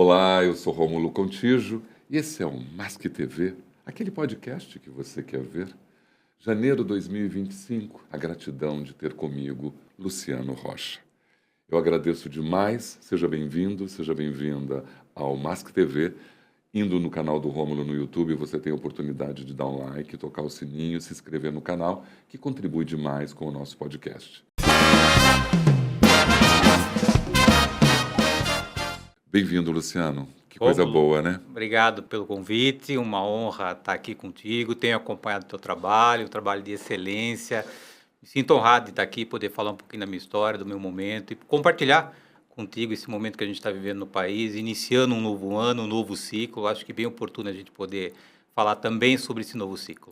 Olá, eu sou Rômulo Contijo e esse é o Masque TV, aquele podcast que você quer ver. Janeiro 2025, a gratidão de ter comigo Luciano Rocha. Eu agradeço demais, seja bem-vindo, seja bem-vinda ao Masque TV. Indo no canal do Rômulo no YouTube, você tem a oportunidade de dar um like, tocar o sininho, se inscrever no canal, que contribui demais com o nosso podcast. Bem-vindo, Luciano. Que coisa Rômulo, boa, né? obrigado pelo convite, uma honra estar aqui contigo. Tenho acompanhado o teu trabalho, um trabalho de excelência. Me sinto honrado de estar aqui, poder falar um pouquinho da minha história, do meu momento e compartilhar contigo esse momento que a gente está vivendo no país, iniciando um novo ano, um novo ciclo. Acho que é bem oportuno a gente poder falar também sobre esse novo ciclo.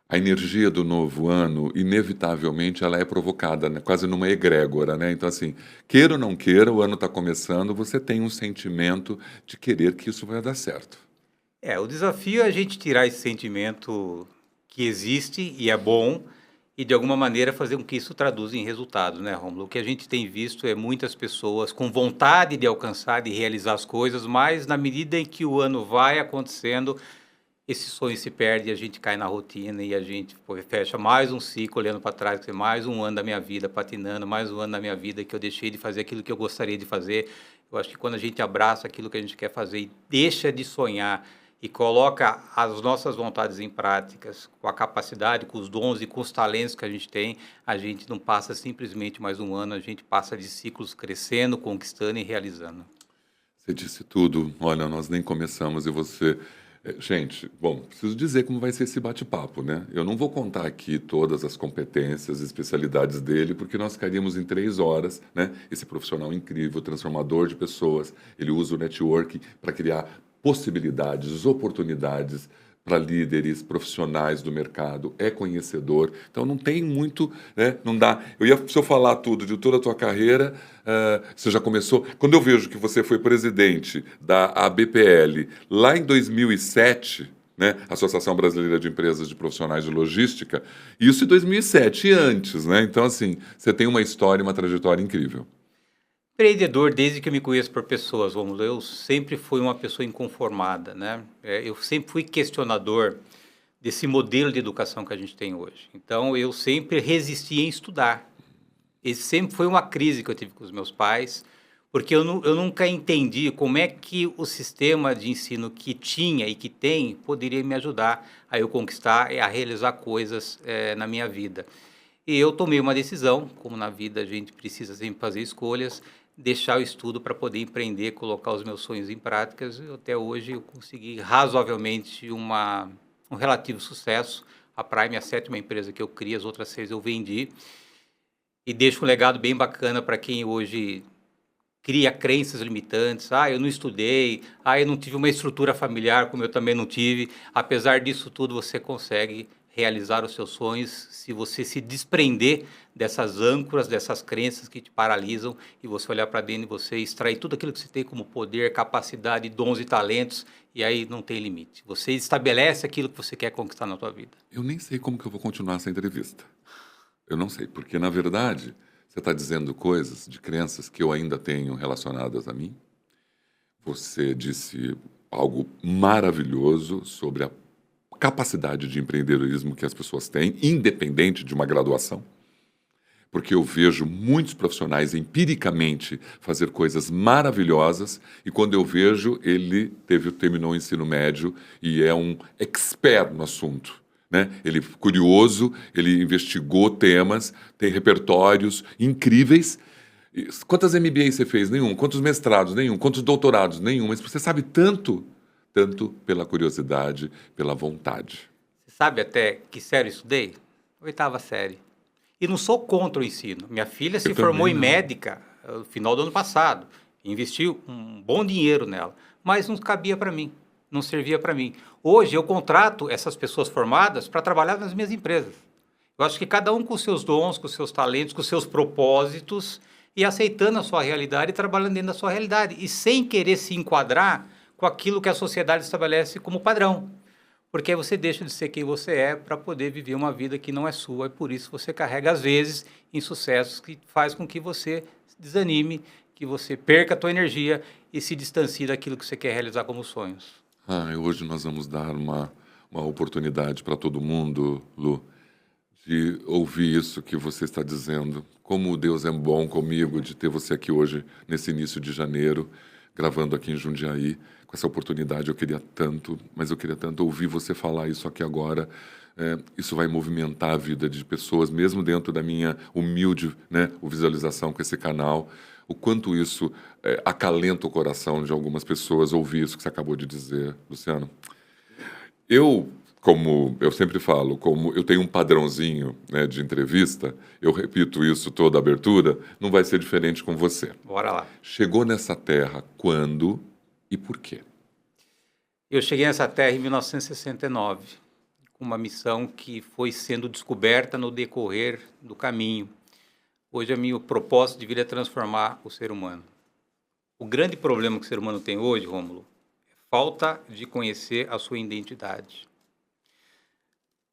A energia do novo ano, inevitavelmente, ela é provocada, né? Quase numa egrégora, né? Então, assim, queira ou não queira, o ano está começando, você tem um sentimento de querer que isso vai dar certo. O desafio é a gente tirar esse sentimento que existe e é bom e, de alguma maneira, fazer com que isso traduza em resultados, né, Rômulo? O que a gente tem visto é muitas pessoas com vontade de alcançar, de realizar as coisas, mas na medida em que o ano vai acontecendo, esse sonho se perde, a gente cai na rotina e a gente fecha mais um ciclo olhando para trás, que é mais um ano da minha vida patinando, mais um ano da minha vida que eu deixei de fazer aquilo que eu gostaria de fazer. Eu acho que quando a gente abraça aquilo que a gente quer fazer e deixa de sonhar e coloca as nossas vontades em práticas, com a capacidade, com os dons e com os talentos que a gente não passa simplesmente mais um ano, a gente passa de ciclos crescendo, conquistando e realizando. Você disse tudo. Olha, nós nem começamos e você... Gente, bom, preciso dizer como vai ser esse bate-papo, né? Eu não vou contar aqui todas as competências e especialidades dele, porque nós ficaríamos em 3 horas, né? Esse profissional incrível, transformador de pessoas, ele usa o networking para criar possibilidades, oportunidades para líderes profissionais do mercado, é conhecedor, então não tem muito, né? Não dá. Se eu falar tudo de toda a tua carreira, você já começou. Quando eu vejo que você foi presidente da ABPL lá em 2007, né? Associação Brasileira de Empresas de Profissionais de Logística, isso em 2007 e antes, né? Então assim, você tem uma história, uma trajetória incrível. Empreendedor, desde que eu me conheço por pessoas, Romulo, eu sempre fui uma pessoa inconformada, né? Eu sempre fui questionador desse modelo de educação que a gente tem hoje. Então, eu sempre resisti em estudar. Esse sempre foi uma crise que eu tive com os meus pais, porque eu nunca entendi como é que o sistema de ensino que tinha e que tem poderia me ajudar a eu conquistar e a realizar coisas na minha vida. E eu tomei uma decisão, como na vida a gente precisa sempre fazer escolhas, deixar o estudo para poder empreender, colocar os meus sonhos em práticas. E até hoje eu consegui razoavelmente um relativo sucesso. A Prime é a 7ª empresa que eu criei, as outras 6 eu vendi. E deixo um legado bem bacana para quem hoje cria crenças limitantes. Eu não estudei, eu não tive uma estrutura familiar como eu também não tive. Apesar disso tudo, você consegue realizar os seus sonhos se você se desprender dessas âncoras, dessas crenças que te paralisam e você olhar para dentro e você extrair tudo aquilo que você tem como poder, capacidade, dons e talentos e aí não tem limite. Você estabelece aquilo que você quer conquistar na tua vida. Eu nem sei como que eu vou continuar essa entrevista. Eu não sei, porque na verdade você está dizendo coisas de crenças que eu ainda tenho relacionadas a mim. Você disse algo maravilhoso sobre a capacidade de empreendedorismo que as pessoas têm, independente de uma graduação. Porque eu vejo muitos profissionais empiricamente fazer coisas maravilhosas e quando eu vejo, ele terminou o ensino médio e é um expert no assunto. Né? Ele é curioso, ele investigou temas, tem repertórios incríveis. Quantas MBAs você fez? Nenhum. Quantos mestrados? Nenhum. Quantos doutorados? Nenhum. Mas você sabe tanto pela curiosidade, pela vontade. Você sabe até que série eu estudei? 8ª série. E não sou contra o ensino. Minha filha se formou em médica no final do ano passado. Investiu um bom dinheiro nela. Mas não cabia para mim. Não servia para mim. Hoje eu contrato essas pessoas formadas para trabalhar nas minhas empresas. Eu acho que cada um com seus dons, com seus talentos, com seus propósitos e aceitando a sua realidade e trabalhando dentro da sua realidade. E sem querer se enquadrar com aquilo que a sociedade estabelece como padrão. Porque aí você deixa de ser quem você é para poder viver uma vida que não é sua. E por isso você carrega, às vezes, insucessos que faz com que você se desanime, que você perca a tua energia e se distancie daquilo que você quer realizar como sonhos. Hoje nós vamos dar uma oportunidade para todo mundo, Lu, de ouvir isso que você está dizendo. Como Deus é bom comigo de ter você aqui hoje, nesse início de janeiro, gravando aqui em Jundiaí, com essa oportunidade. Eu queria tanto ouvir você falar isso aqui agora. Isso vai movimentar a vida de pessoas, mesmo dentro da minha humilde, né, visualização com esse canal. O quanto isso acalenta o coração de algumas pessoas ouvir isso que você acabou de dizer, Luciano. Como eu sempre falo, como eu tenho um padrãozinho, né, de entrevista, eu repito isso toda a abertura, não vai ser diferente com você. Bora lá. Chegou nessa terra quando e por quê? Eu cheguei nessa terra em 1969, com uma missão que foi sendo descoberta no decorrer do caminho. Hoje, o meu propósito de vida é transformar o ser humano. O grande problema que o ser humano tem hoje, Rômulo, é falta de conhecer a sua identidade.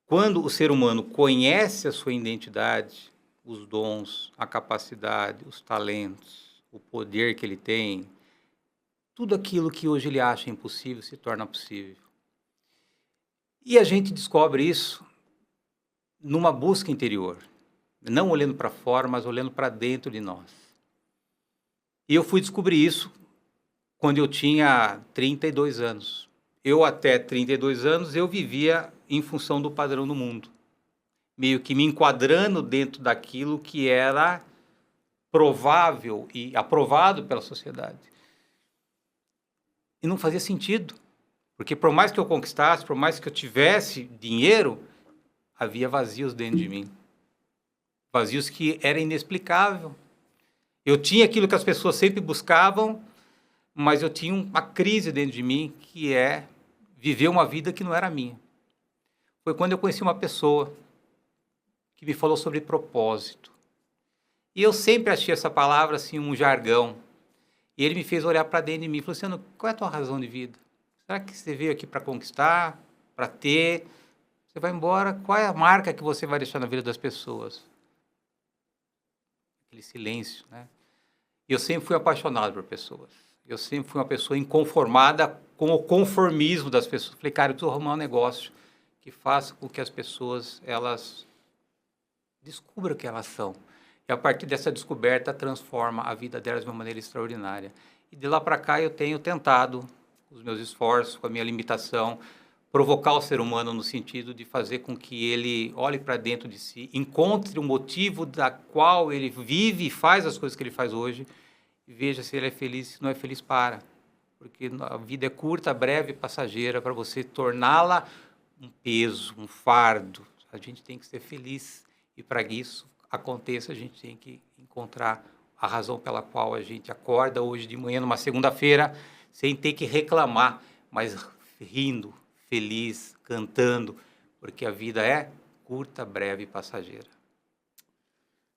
Quando o ser humano conhece a sua identidade, os dons, a capacidade, os talentos, o poder que ele tem, tudo aquilo que hoje ele acha impossível se torna possível. E a gente descobre isso numa busca interior, não olhando para fora, mas olhando para dentro de nós. E eu fui descobrir isso quando eu tinha 32 anos. Eu, até 32 anos, eu vivia em função do padrão do mundo, meio que me enquadrando dentro daquilo que era provável e aprovado pela sociedade. E não fazia sentido, porque por mais que eu conquistasse, por mais que eu tivesse dinheiro, havia vazios dentro de mim. Vazios que era inexplicável. Eu tinha aquilo que as pessoas sempre buscavam, mas eu tinha uma crise dentro de mim, que é viver uma vida que não era minha. Foi quando eu conheci uma pessoa que me falou sobre propósito. E eu sempre achei essa palavra assim um jargão. E ele me fez olhar para dentro de mim e falou: Luciano, qual é a tua razão de vida? Será que você veio aqui para conquistar, para ter? Você vai embora, qual é a marca que você vai deixar na vida das pessoas? Aquele silêncio, né? E eu sempre fui apaixonado por pessoas. Eu sempre fui uma pessoa inconformada com o conformismo das pessoas. Falei, cara, eu preciso arrumar um negócio que faça com que as pessoas, elas descubram o que elas são. E a partir dessa descoberta, transforma a vida delas de uma maneira extraordinária. E de lá para cá eu tenho tentado, com os meus esforços, com a minha limitação, provocar o ser humano no sentido de fazer com que ele olhe para dentro de si, encontre o motivo da qual ele vive e faz as coisas que ele faz hoje, e veja se ele é feliz, se não é feliz, para. Porque a vida é curta, breve, passageira, para você torná-la um peso, um fardo. A gente tem que ser feliz, e para que isso aconteça, a gente tem que encontrar a razão pela qual a gente acorda hoje de manhã, numa segunda-feira, sem ter que reclamar, mas rindo, feliz, cantando, porque a vida é curta, breve e passageira.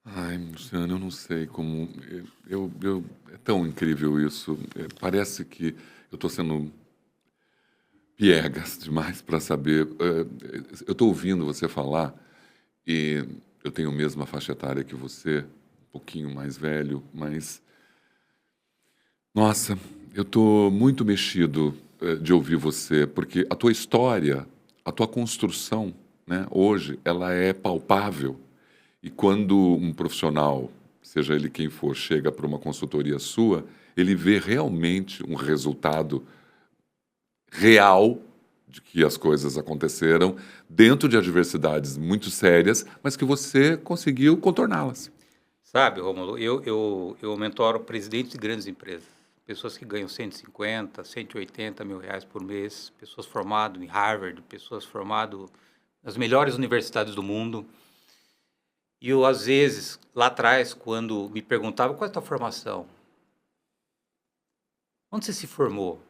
Ai, Luciano, eu não sei como... é tão incrível isso. Parece que eu estou sendo piegas demais para saber. Eu estou ouvindo você falar e eu tenho a mesma faixa etária que você, um pouquinho mais velho, mas... Nossa, eu estou muito mexido de ouvir você, porque a tua história, a tua construção, né, hoje, ela é palpável. E quando um profissional, seja ele quem for, chega para uma consultoria sua, ele vê realmente um resultado real de que as coisas aconteceram dentro de adversidades muito sérias, mas que você conseguiu contorná-las. Sabe, Rômulo, eu mentoro presidentes de grandes empresas, pessoas que ganham 150, 180 mil reais por mês, pessoas formadas em Harvard, pessoas formadas nas melhores universidades do mundo. E eu, às vezes, lá atrás, quando me perguntavam qual é a tua formação, onde você se formou?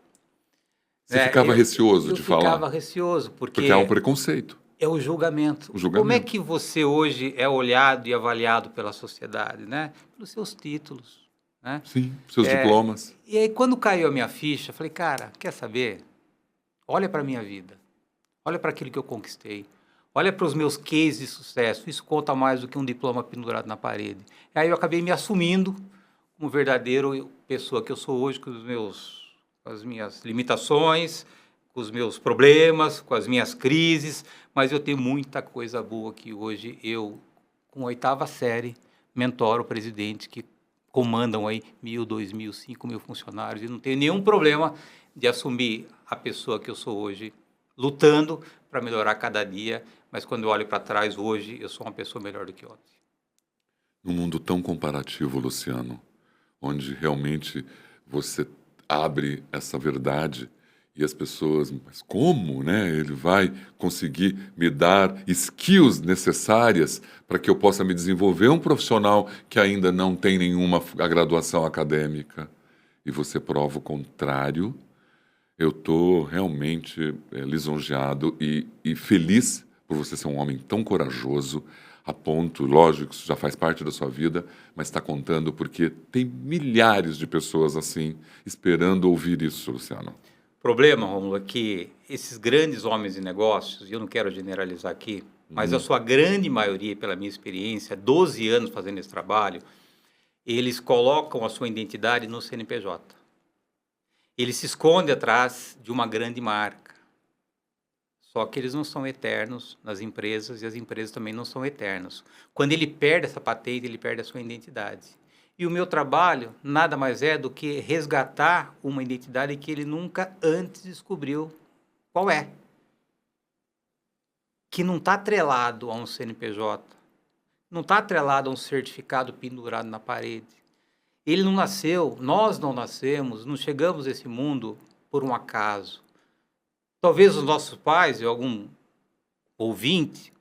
Você ficava receoso de falar? Eu ficava receoso, porque há um preconceito. É o julgamento. Como é que você hoje é olhado e avaliado pela sociedade, né? Pelos seus títulos, né? Sim, seus diplomas. E aí, quando caiu a minha ficha, eu falei, cara, quer saber? Olha para a minha vida. Olha para aquilo que eu conquistei. Olha para os meus cases de sucesso. Isso conta mais do que um diploma pendurado na parede. E aí eu acabei me assumindo como verdadeiro pessoa que eu sou hoje, com as minhas limitações, com os meus problemas, com as minhas crises, mas eu tenho muita coisa boa que hoje eu, com a 8ª série, mentoro presidentes que comandam aí 1.000, 2.000, 5.000 funcionários e não tenho nenhum problema de assumir a pessoa que eu sou hoje, lutando para melhorar cada dia, mas quando eu olho para trás hoje, eu sou uma pessoa melhor do que ontem. Num mundo tão comparativo, Luciano, onde realmente você abre essa verdade e as pessoas, mas como, né? Ele vai conseguir me dar skills necessárias para que eu possa me desenvolver um profissional que ainda não tem nenhuma graduação acadêmica. E você prova o contrário. Eu estou realmente lisonjeado e feliz por você ser um homem tão corajoso, a ponto, lógico, isso já faz parte da sua vida, mas está contando porque tem milhares de pessoas assim, esperando ouvir isso, Luciano. O problema, Rômulo, é que esses grandes homens de negócios, e eu não quero generalizar aqui, mas a sua grande maioria, pela minha experiência, 12 anos fazendo esse trabalho, eles colocam a sua identidade no CNPJ. Ele se esconde atrás de uma grande marca. Só que eles não são eternos nas empresas e as empresas também não são eternas. Quando ele perde essa patente, ele perde a sua identidade. E o meu trabalho nada mais é do que resgatar uma identidade que ele nunca antes descobriu qual é. Que não está atrelado a um CNPJ, não está atrelado a um certificado pendurado na parede. Ele não nasceu, nós não nascemos, não chegamos a esse mundo por um acaso. Talvez os nossos pais e algum ouvinte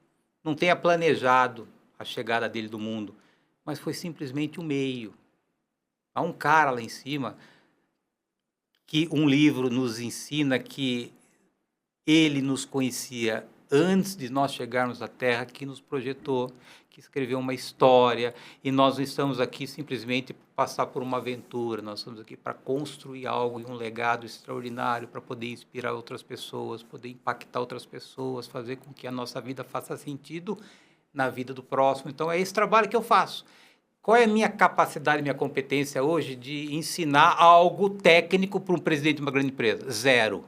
não tenha planejado a chegada dele do mundo, mas foi simplesmente um meio. Há um cara lá em cima que um livro nos ensina que ele nos conhecia antes de nós chegarmos à Terra, que nos projetou, que escreveu uma história, e nós não estamos aqui simplesmente para passar por uma aventura, nós estamos aqui para construir algo e um legado extraordinário, para poder inspirar outras pessoas, poder impactar outras pessoas, fazer com que a nossa vida faça sentido na vida do próximo. Então é esse trabalho que eu faço. Qual é a minha capacidade, minha competência hoje de ensinar algo técnico para um presidente de uma grande empresa? Zero.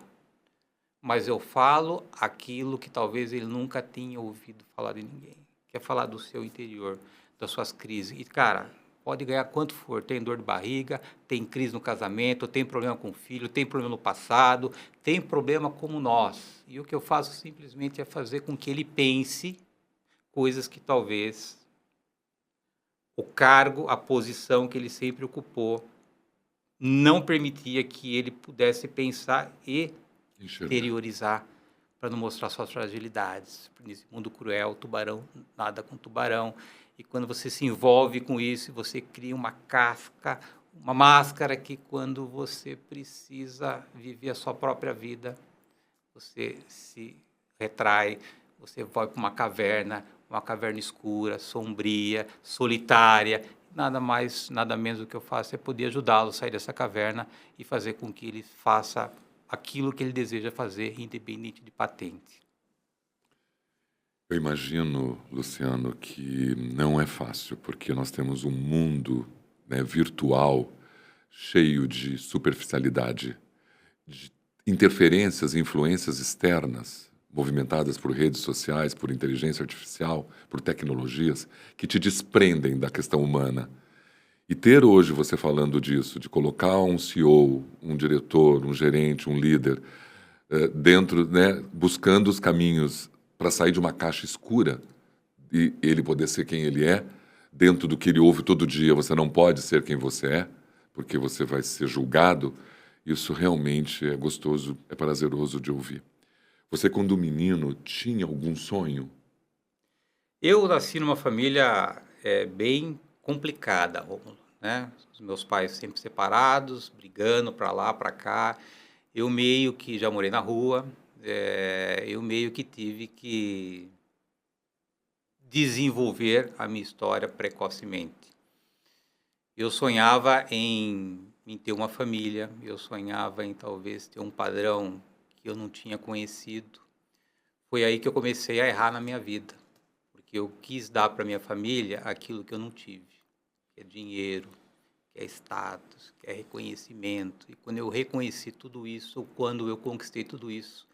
Mas eu falo aquilo que talvez ele nunca tenha ouvido falar de ninguém. Quer falar do seu interior, das suas crises. E, cara, pode ganhar quanto for. Tem dor de barriga, tem crise no casamento, tem problema com o filho, tem problema no passado, tem problema como nós. E o que eu faço simplesmente é fazer com que ele pense coisas que talvez o cargo, a posição que ele sempre ocupou, não permitia que ele pudesse pensar e interiorizar, para não mostrar suas fragilidades. Nesse mundo cruel, tubarão nada com tubarão. E quando você se envolve com isso, você cria uma casca, uma máscara que quando você precisa viver a sua própria vida, você se retrai, você vai para uma caverna escura, sombria, solitária. Nada mais, nada menos do que eu faço é poder ajudá-lo a sair dessa caverna e fazer com que ele faça aquilo que ele deseja fazer, independente de patente. Eu imagino, Luciano, que não é fácil, porque nós temos um mundo, né, virtual cheio de superficialidade, de interferências e influências externas, movimentadas por redes sociais, por inteligência artificial, por tecnologias, que te desprendem da questão humana. E ter hoje você falando disso, de colocar um CEO, um diretor, um gerente, um líder, dentro, né, buscando os caminhos para sair de uma caixa escura e ele poder ser quem ele é, dentro do que ele ouve todo dia, você não pode ser quem você é, porque você vai ser julgado. Isso realmente é gostoso, é prazeroso de ouvir. Você, quando menino, tinha algum sonho? Eu nasci numa família bem complicada, Rômulo, né? Os meus pais sempre separados, brigando para lá, para cá. Eu meio que já morei na rua, eu meio que tive que desenvolver a minha história precocemente. Eu sonhava em ter uma família, eu sonhava em talvez ter um padrão que eu não tinha conhecido. Foi aí que eu comecei a errar na minha vida, porque eu quis dar para minha família aquilo que eu não tive, que é dinheiro, quer status, quer reconhecimento. E quando eu reconheci tudo isso, ou quando eu conquistei tudo isso,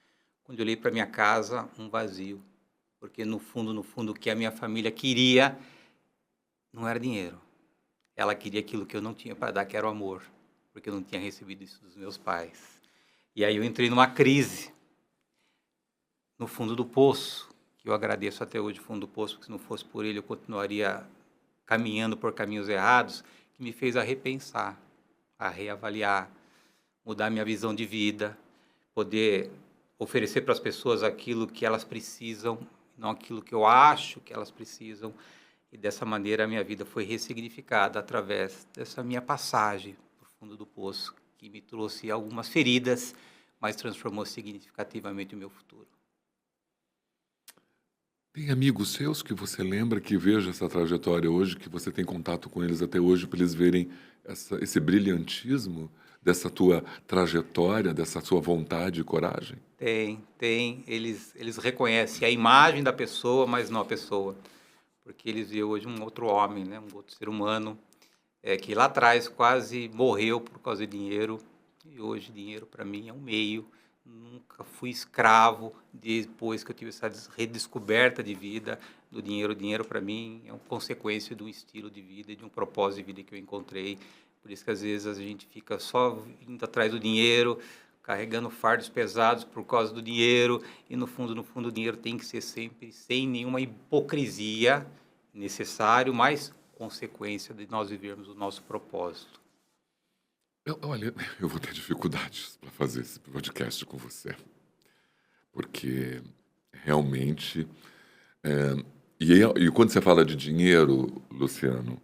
quando eu olhei para minha casa, um vazio. Porque no fundo, o que a minha família queria não era dinheiro. Ela queria aquilo que eu não tinha para dar, que era o amor. Porque eu não tinha recebido isso dos meus pais. E aí eu entrei numa crise, no fundo do poço, que eu agradeço até hoje o fundo do poço, porque se não fosse por ele eu continuaria caminhando por caminhos errados, que me fez a repensar, a reavaliar, mudar minha visão de vida, poder oferecer para as pessoas aquilo que elas precisam, não aquilo que eu acho que elas precisam. E dessa maneira a minha vida foi ressignificada através dessa minha passagem por fundo do poço, que me trouxe algumas feridas, mas transformou significativamente o meu futuro. Tem amigos seus que você lembra que veja essa trajetória hoje, que você tem contato com eles até hoje, para eles verem esse brilhantismo dessa tua trajetória, dessa sua vontade e coragem? Tem. Eles reconhecem a imagem da pessoa, mas não a pessoa. Porque eles veem hoje um outro homem, né? Um outro ser humano, que lá atrás quase morreu por causa de dinheiro. E hoje dinheiro para mim é um meio. Nunca fui escravo depois que eu tive essa redescoberta de vida do dinheiro. O dinheiro para mim é uma consequência de um estilo de vida, de um propósito de vida que eu encontrei. Por isso que às vezes a gente fica só indo atrás do dinheiro, carregando fardos pesados por causa do dinheiro, e no fundo o dinheiro tem que ser sempre sem nenhuma hipocrisia, necessário, mas consequência de nós vivermos o nosso propósito. Olha, eu vou ter dificuldades para fazer esse podcast com você, porque realmente... E quando você fala de dinheiro, Luciano,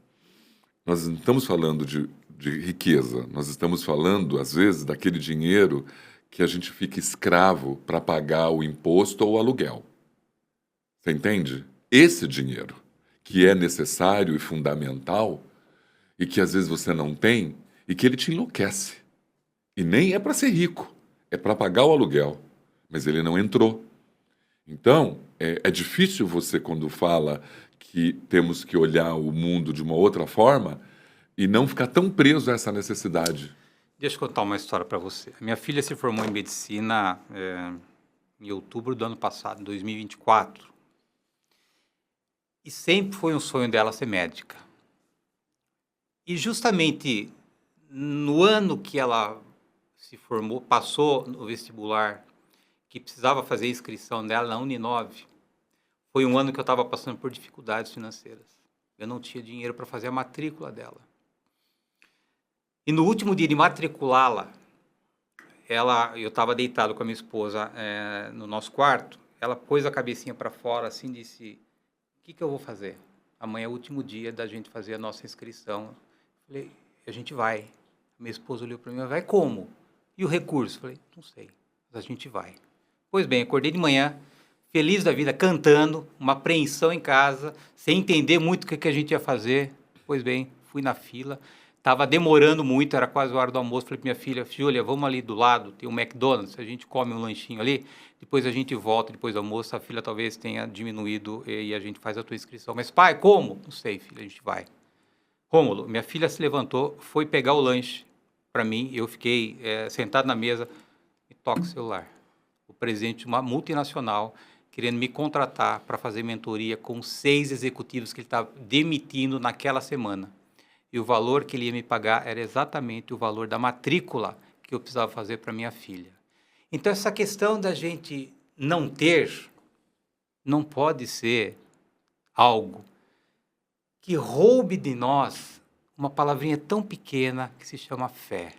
nós não estamos falando de riqueza, nós estamos falando, às vezes, daquele dinheiro que a gente fica escravo para pagar o imposto ou o aluguel. Você entende? Esse dinheiro, que é necessário e fundamental, e que às vezes você não tem, e que ele te enlouquece. E nem é para ser rico, é para pagar o aluguel. Mas ele não entrou. Então, é difícil você, quando fala que temos que olhar o mundo de uma outra forma e não ficar tão preso a essa necessidade. Deixa eu contar uma história para você. Minha filha se formou em medicina em outubro do ano passado, 2024. E sempre foi um sonho dela ser médica. E justamente no ano que ela se formou, passou no vestibular, que precisava fazer a inscrição dela na Uninove, foi um ano que eu estava passando por dificuldades financeiras. Eu não tinha dinheiro para fazer a matrícula dela. E no último dia de matriculá-la, eu estava deitado com a minha esposa no nosso quarto, ela pôs a cabecinha para fora assim, disse: o que eu vou fazer? Amanhã é o último dia da gente fazer a nossa inscrição. Falei: a gente vai. Minha esposa olhou para mim: vai como? E o recurso? Falei: não sei, mas a gente vai. Pois bem, acordei de manhã, feliz da vida, cantando, uma apreensão em casa, sem entender muito o que a gente ia fazer. Pois bem, fui na fila, estava demorando muito, era quase a hora do almoço. Falei para minha filha: Júlia, vamos ali do lado, tem um McDonald's, a gente come um lanchinho ali, depois a gente volta, depois do almoço, a fila talvez tenha diminuído e a gente faz a tua inscrição. Mas pai, como? Não sei, filha, a gente vai. Rômulo, minha filha se levantou, foi pegar o lanche para mim, eu fiquei sentado na mesa e toca o celular. O presidente de uma multinacional querendo me contratar para fazer mentoria com 6 executivos que ele estava demitindo naquela semana. E o valor que ele ia me pagar era exatamente o valor da matrícula que eu precisava fazer para minha filha. Então, essa questão da gente não ter, não pode ser algo que roube de nós uma palavrinha tão pequena que se chama fé.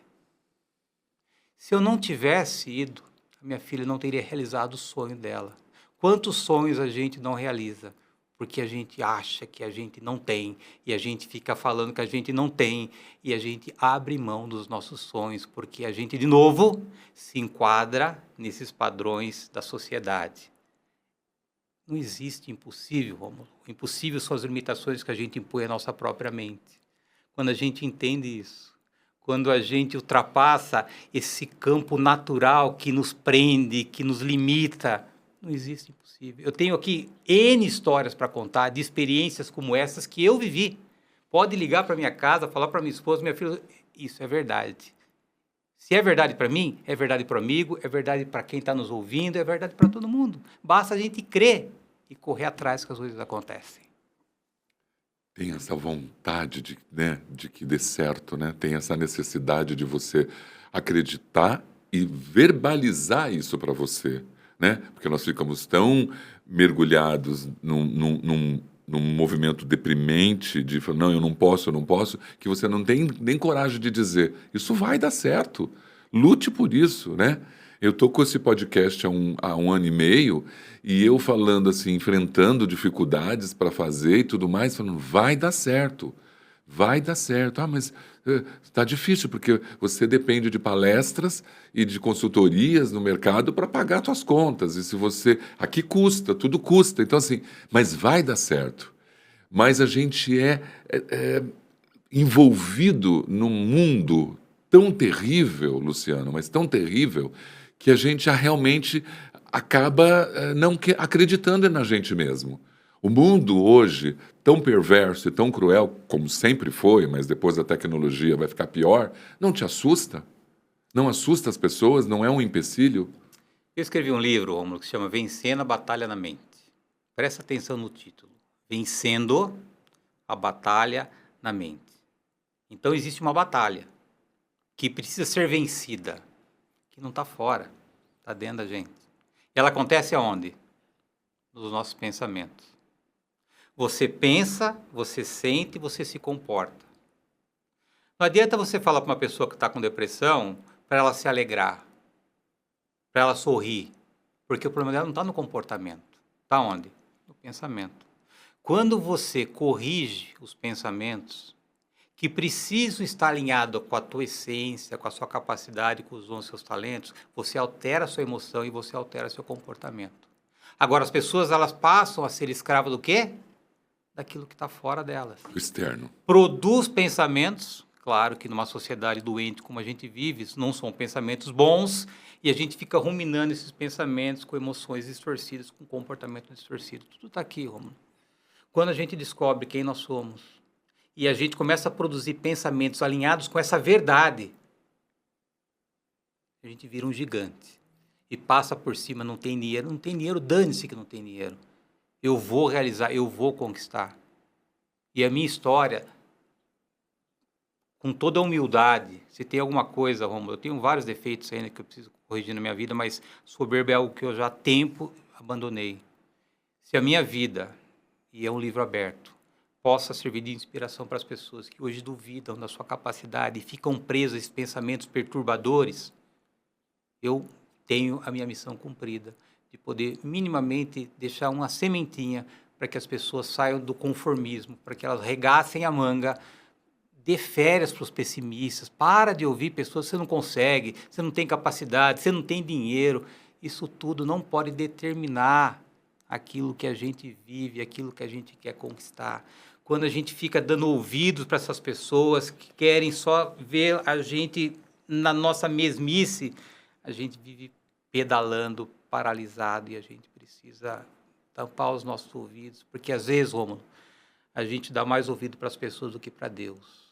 Se eu não tivesse ido, a minha filha não teria realizado o sonho dela. Quantos sonhos a gente não realiza? Porque a gente acha que a gente não tem, e a gente fica falando que a gente não tem, e a gente abre mão dos nossos sonhos, porque a gente, de novo, se enquadra nesses padrões da sociedade. Não existe impossível, Rômulo. Impossível são as limitações que a gente impõe à nossa própria mente. Quando a gente entende isso, quando a gente ultrapassa esse campo natural que nos prende, que nos limita, não existe impossível. Eu tenho aqui N histórias para contar de experiências como essas que eu vivi. Pode ligar para minha casa, falar para minha esposa, minha filha, isso é verdade. Se é verdade para mim, é verdade para o amigo, é verdade para quem está nos ouvindo, é verdade para todo mundo. Basta a gente crer e correr atrás que as coisas acontecem. Tem essa vontade de, né, de que dê certo, né? Tem essa necessidade de você acreditar e verbalizar isso para você, né? Porque nós ficamos tão mergulhados num movimento deprimente de falar, não, eu não posso, que você não tem nem coragem de dizer, isso vai dar certo, lute por isso, né? Eu tô com esse podcast há um ano e meio e eu falando assim, enfrentando dificuldades para fazer e tudo mais, falando, vai dar certo, vai dar certo. Ah, mas está difícil porque você depende de palestras e de consultorias no mercado para pagar suas contas. E se você... Aqui custa, tudo custa. Então assim, mas vai dar certo. Mas a gente é envolvido num mundo tão terrível, Luciano, mas tão terrível, que a gente já realmente acaba não acreditando na gente mesmo. O mundo hoje, tão perverso e tão cruel, como sempre foi, mas depois da tecnologia vai ficar pior, não te assusta? Não assusta as pessoas? Não é um empecilho? Eu escrevi um livro, Rômulo, que se chama Vencendo a Batalha na Mente. Presta atenção no título. Vencendo a Batalha na Mente. Então existe uma batalha que precisa ser vencida, que não está fora, está dentro da gente. E ela acontece aonde? Nos nossos pensamentos. Você pensa, você sente, você se comporta. Não adianta você falar para uma pessoa que está com depressão para ela se alegrar, para ela sorrir, porque o problema dela não está no comportamento. Está onde? No pensamento. Quando você corrige os pensamentos, que precisam estar alinhados com a tua essência, com a sua capacidade, com os dons, seus talentos, você altera a sua emoção e você altera seu comportamento. Agora, as pessoas, elas passam a ser escravas do quê? Daquilo que está fora delas. O externo. Produz pensamentos, claro que numa sociedade doente como a gente vive, não são pensamentos bons, e a gente fica ruminando esses pensamentos com emoções distorcidas, com comportamento distorcido. Tudo está aqui, Romulo. Quando a gente descobre quem nós somos, e a gente começa a produzir pensamentos alinhados com essa verdade, a gente vira um gigante. E passa por cima, não tem dinheiro, dane-se que não tem dinheiro. Eu vou realizar, eu vou conquistar. E a minha história, com toda a humildade, se tem alguma coisa, Romulo, eu tenho vários defeitos ainda que eu preciso corrigir na minha vida, mas soberba é algo que eu já há tempo abandonei. Se a minha vida, e é um livro aberto, possa servir de inspiração para as pessoas que hoje duvidam da sua capacidade e ficam presas a esses pensamentos perturbadores, eu tenho a minha missão cumprida, de poder minimamente deixar uma sementinha para que as pessoas saiam do conformismo, para que elas regacem a manga, dê férias para os pessimistas, para de ouvir pessoas que você não consegue, você não tem capacidade, você não tem dinheiro. Isso tudo não pode determinar aquilo que a gente vive, aquilo que a gente quer conquistar. Quando a gente fica dando ouvidos para essas pessoas que querem só ver a gente na nossa mesmice, a gente vive pedalando, paralisado, e a gente precisa tampar os nossos ouvidos, porque às vezes, Rômulo, a gente dá mais ouvido para as pessoas do que para Deus.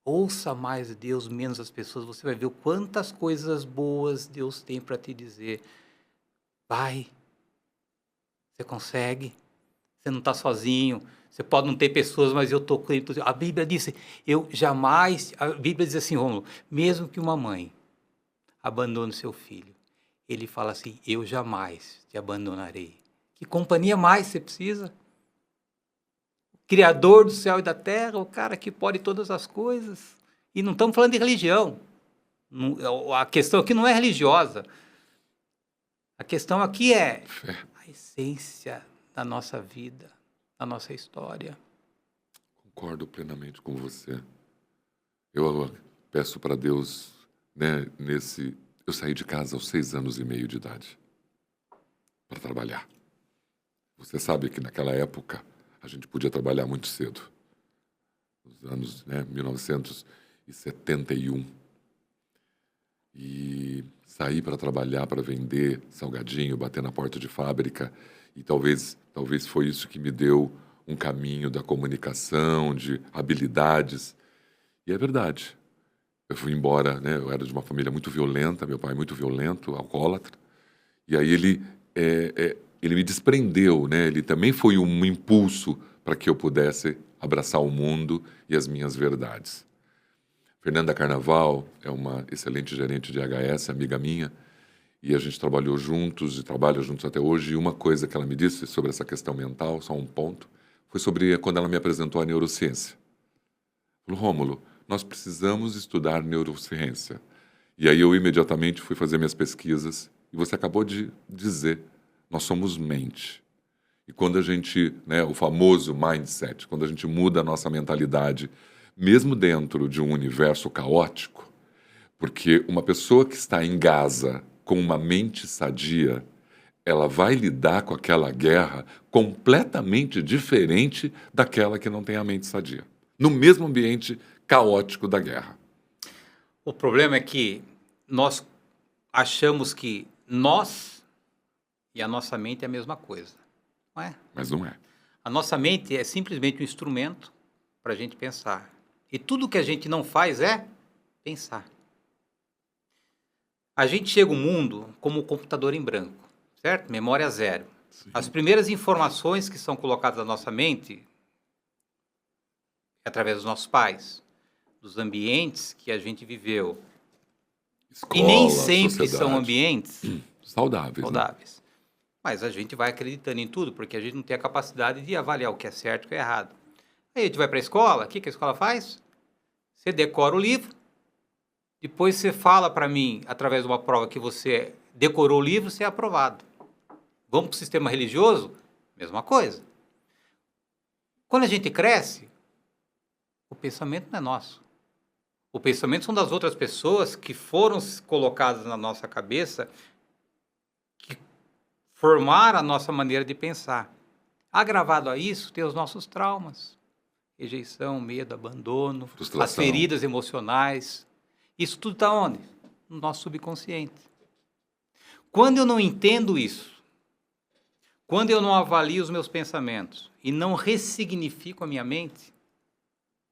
Ouça mais Deus, menos as pessoas, você vai ver quantas coisas boas Deus tem para te dizer. Vai, você consegue, você não está sozinho, você pode não ter pessoas, mas eu estou com ele. A Bíblia diz, a Bíblia diz assim, Rômulo, mesmo que uma mãe abandone seu filho, ele fala assim, eu jamais te abandonarei. Que companhia mais você precisa? O Criador do céu e da terra, o cara que pode todas as coisas. E não estamos falando de religião. A questão aqui não é religiosa. A questão aqui é a essência da nossa vida, da nossa história. Concordo plenamente com você. Eu peço para Deus, né, eu saí de casa aos 6 anos e meio de idade para trabalhar. Você sabe que naquela época a gente podia trabalhar muito cedo. Nos anos, 1971. E saí para trabalhar, para vender salgadinho, bater na porta de fábrica. E talvez foi isso que me deu um caminho da comunicação, de habilidades. E é verdade. Eu fui embora, né? Eu era de uma família muito violenta, meu pai muito violento, alcoólatra. E aí ele me desprendeu, né? Ele também foi um impulso para que eu pudesse abraçar o mundo e as minhas verdades. Fernanda Carnaval é uma excelente gerente de HS, amiga minha, e a gente trabalhou juntos e trabalha juntos até hoje. E uma coisa que ela me disse sobre essa questão mental, só um ponto, foi sobre quando ela me apresentou a neurociência. Falou, Rômulo, nós precisamos estudar neurociência. E aí eu imediatamente fui fazer minhas pesquisas. E você acabou de dizer, nós somos mente. E quando a gente, né, o famoso mindset, quando a gente muda a nossa mentalidade, mesmo dentro de um universo caótico, porque uma pessoa que está em Gaza com uma mente sadia, ela vai lidar com aquela guerra completamente diferente daquela que não tem a mente sadia. No mesmo ambiente caótico da guerra. O problema é que nós achamos que nós e a nossa mente é a mesma coisa, não é? Mas não é. A nossa mente é simplesmente um instrumento para a gente pensar. E tudo que a gente não faz é pensar. A gente chega ao mundo como um computador em branco, certo? Memória zero. Sim. As primeiras informações que são colocadas na nossa mente é através dos nossos pais, dos ambientes que a gente viveu. Escola, E nem sempre sociedade. são ambientes Saudáveis. saudáveis. Mas a gente vai acreditando em tudo, porque a gente não tem a capacidade de avaliar o que é certo e o que é errado. Aí a gente vai para a escola, o que a escola faz? Você decora o livro, depois você fala para mim, através de uma prova que você decorou o livro, você é aprovado. Vamos para o sistema religioso? Mesma coisa. Quando a gente cresce, o pensamento não é nosso. O pensamento são das outras pessoas que foram colocadas na nossa cabeça, que formaram a nossa maneira de pensar. Agravado a isso, tem os nossos traumas. Rejeição, medo, abandono, Frustração. as feridas emocionais. Isso tudo está onde? No nosso subconsciente. Quando eu não entendo isso, quando eu não avalio os meus pensamentos e não ressignifico a minha mente,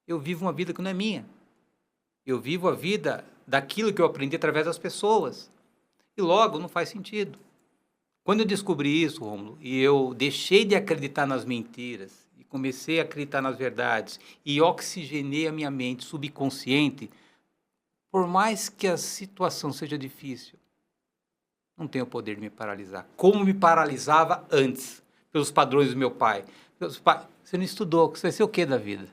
eu vivo uma vida que não é minha. Eu vivo a vida daquilo que eu aprendi através das pessoas. E logo não faz sentido. Quando eu descobri isso, Rômulo, e eu deixei de acreditar nas mentiras e comecei a acreditar nas verdades e oxigenei a minha mente subconsciente, por mais que a situação seja difícil, não tenho o poder de me paralisar. Como me paralisava antes, pelos padrões do meu pai. Você não estudou, você vai ser o quê da vida?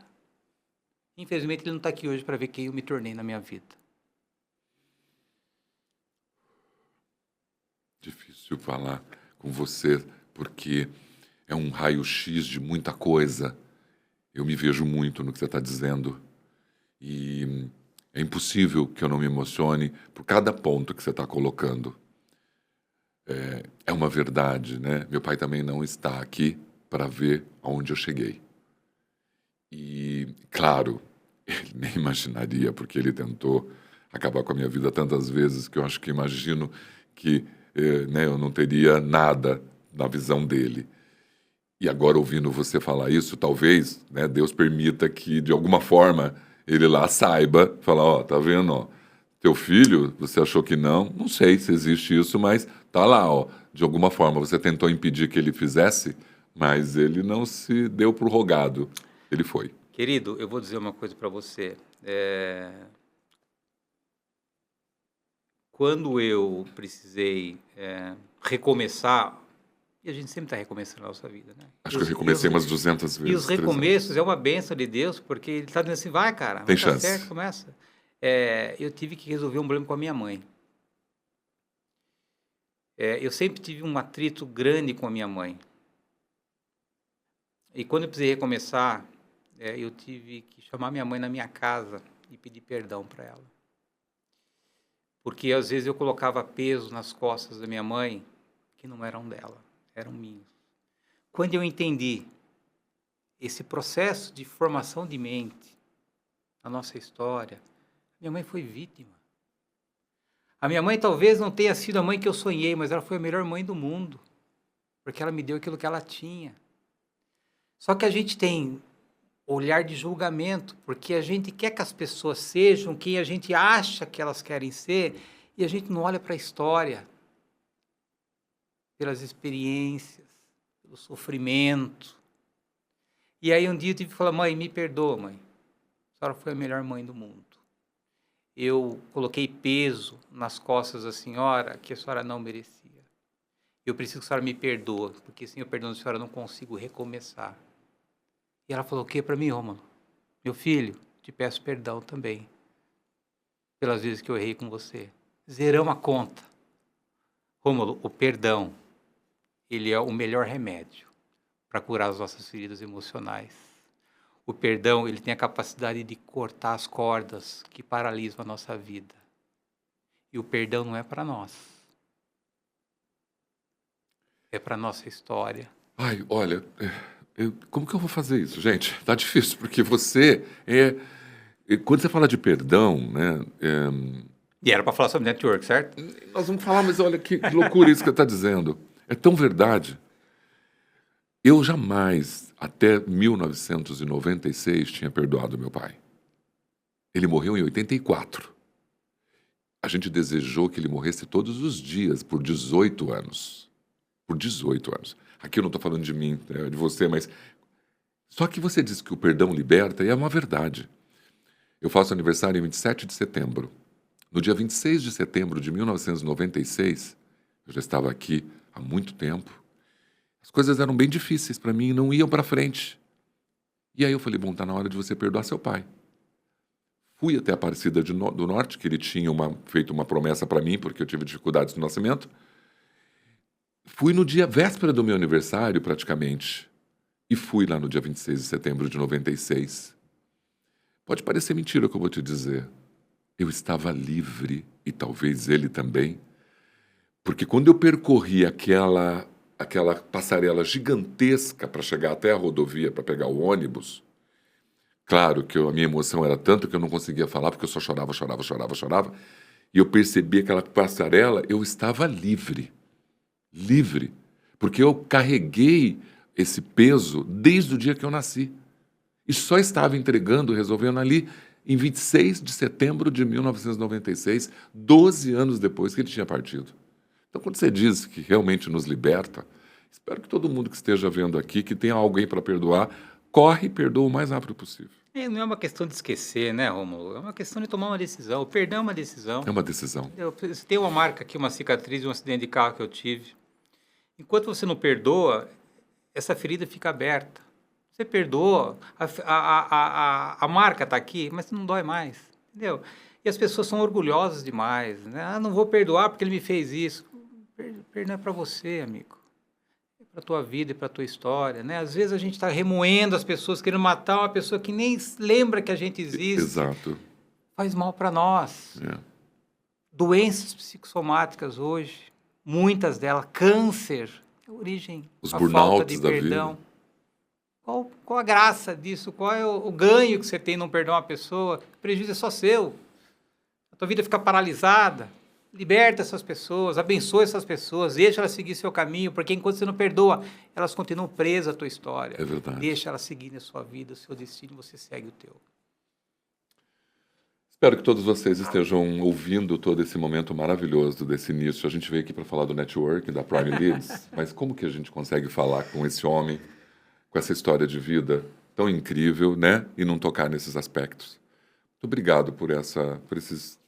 Infelizmente, ele não está aqui hoje para ver quem eu me tornei na minha vida. Difícil falar com você, porque é um raio-x de muita coisa. Eu me vejo muito no que você está dizendo. E é impossível que eu não me emocione por cada ponto que você está colocando. É uma verdade, né? Meu pai também não está aqui para ver aonde eu cheguei. E, claro, ele nem imaginaria, porque ele tentou acabar com a minha vida tantas vezes que eu acho que imagino que né, eu não teria nada na visão dele. E agora, ouvindo você falar isso, talvez, né, Deus permita que, de alguma forma, ele lá saiba, falar, ó, tá vendo, ó, teu filho, você achou que não sei se existe isso, mas tá lá, ó, de alguma forma, você tentou impedir que ele fizesse, mas ele não se deu pro rogado, ele foi. Querido, eu vou dizer uma coisa para você. Quando eu precisei recomeçar, e a gente sempre está recomeçando a nossa vida, né? Acho que eu recomecei umas 200 vezes. E os recomeços é uma bênção de Deus, porque Ele está dizendo assim, vai, cara, tem vai chance. Certo, começa. Eu tive que resolver um problema com a minha mãe. Eu sempre tive um atrito grande com a minha mãe. E quando eu precisei recomeçar, eu tive que chamar minha mãe na minha casa e pedir perdão para ela. Porque às vezes eu colocava peso nas costas da minha mãe que não eram dela, eram minhas. Quando eu entendi esse processo de formação de mente, a nossa história, minha mãe foi vítima. A minha mãe talvez não tenha sido a mãe que eu sonhei, mas ela foi a melhor mãe do mundo, porque ela me deu aquilo que ela tinha. Só que a gente tem olhar de julgamento, porque a gente quer que as pessoas sejam quem a gente acha que elas querem ser, e a gente não olha para a história, pelas experiências, pelo sofrimento. E aí um dia eu tive que falar, mãe, me perdoa, mãe. A senhora foi a melhor mãe do mundo. Eu coloquei peso nas costas da senhora que a senhora não merecia. Eu preciso que a senhora me perdoe, porque sem eu perdoar a senhora eu não consigo recomeçar. E ela falou o quê para mim, Rômulo? Meu filho, te peço perdão também, pelas vezes que eu errei com você. Zeramos a conta. Rômulo, o perdão, ele é o melhor remédio para curar as nossas feridas emocionais. O perdão, ele tem a capacidade de cortar as cordas que paralisam a nossa vida. E o perdão não é para nós. É para nossa história. Ai, olha, como que eu vou fazer isso, gente? Tá difícil, porque você quando você fala de perdão, né? E era para falar sobre network, certo? Nós vamos falar, mas olha que loucura isso que você está dizendo. É tão verdade. Eu jamais, até 1996, tinha perdoado meu pai. Ele morreu em 84. A gente desejou que ele morresse todos os dias, por 18 anos. Por 18 anos. Aqui eu não estou falando de mim, de você, mas... Só que você disse que o perdão liberta, e é uma verdade. Eu faço aniversário em 27 de setembro. No dia 26 de setembro de 1996, eu já estava aqui há muito tempo, as coisas eram bem difíceis para mim e não iam para frente. E aí eu falei, bom, está na hora de você perdoar seu pai. Fui até a Aparecida do Norte, que ele tinha feito uma promessa para mim, porque eu tive dificuldades no nascimento. Fui no dia véspera do meu aniversário, praticamente. E fui lá no dia 26 de setembro de 96. Pode parecer mentira o que eu vou te dizer. Eu estava livre, e talvez ele também, porque quando eu percorri aquela passarela gigantesca para chegar até a rodovia para pegar o ônibus, claro que a minha emoção era tanto que eu não conseguia falar, porque eu só chorava, e eu percebi aquela passarela, eu estava livre, porque eu carreguei esse peso desde o dia que eu nasci, e só estava resolvendo ali, em 26 de setembro de 1996, 12 anos depois que ele tinha partido. Então, quando você diz que realmente nos liberta, espero que todo mundo que esteja vendo aqui, que tenha alguém para perdoar, corre e perdoa o mais rápido possível. Não é uma questão de esquecer, né, Rômulo? É uma questão de tomar uma decisão. O perdão é uma decisão. É uma decisão. Eu tenho uma marca aqui, uma cicatriz de um acidente de carro que eu tive. Enquanto você não perdoa, essa ferida fica aberta. Você perdoa, a marca está aqui, mas não dói mais, entendeu? E as pessoas são orgulhosas demais, né? Ah, não vou perdoar porque ele me fez isso. Perdão é para você, amigo. É para a tua vida e para a tua história, né? Às vezes a gente está remoendo as pessoas, querendo matar uma pessoa que nem lembra que a gente existe. Exato. Faz mal para nós. Doenças psicossomáticas hoje, muitas delas, câncer, a origem, os a falta de burnouts perdão. da vida. Qual a graça disso? Qual é o ganho que você tem em não perdoar uma pessoa? O prejuízo é só seu. A tua vida fica paralisada. Liberta essas pessoas, abençoa essas pessoas, deixa elas seguir seu caminho, porque enquanto você não perdoa, elas continuam presas à tua história. É verdade. Deixa elas seguirem a sua vida, o seu destino, você segue o teu. Espero que todos vocês estejam ouvindo todo esse momento maravilhoso desse início. A gente veio aqui para falar do network, da Prime Leads, mas como que a gente consegue falar com esse homem, com essa história de vida tão incrível, né? E não tocar nesses aspectos. Muito obrigado por esses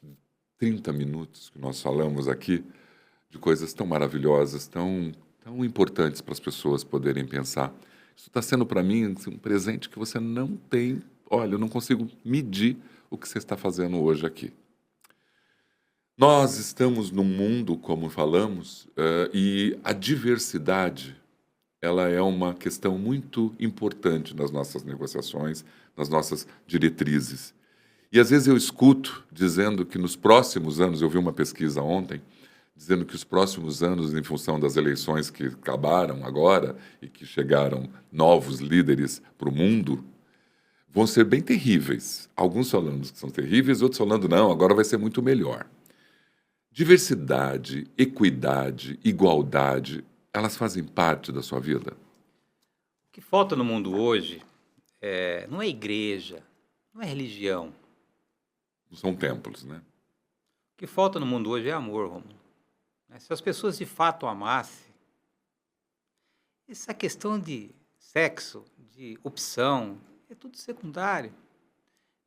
30 minutos que nós falamos aqui de coisas tão maravilhosas, tão importantes para as pessoas poderem pensar. Isso está sendo para mim um presente que você não tem. Olha, eu não consigo medir o que você está fazendo hoje aqui. Nós estamos num mundo, como falamos, e a diversidade ela é uma questão muito importante nas nossas negociações, nas nossas diretrizes. E às vezes eu escuto dizendo que nos próximos anos, eu vi uma pesquisa ontem, dizendo que os próximos anos, em função das eleições que acabaram agora e que chegaram novos líderes para o mundo, vão ser bem terríveis. Alguns falando que são terríveis, outros falando não, agora vai ser muito melhor. Diversidade, equidade, igualdade, elas fazem parte da sua vida? que falta no mundo hoje não é igreja, não é religião. Não são templos, né? O que falta no mundo hoje é amor, Romulo. Se as pessoas de fato amassem, essa questão de sexo, de opção, é tudo secundário.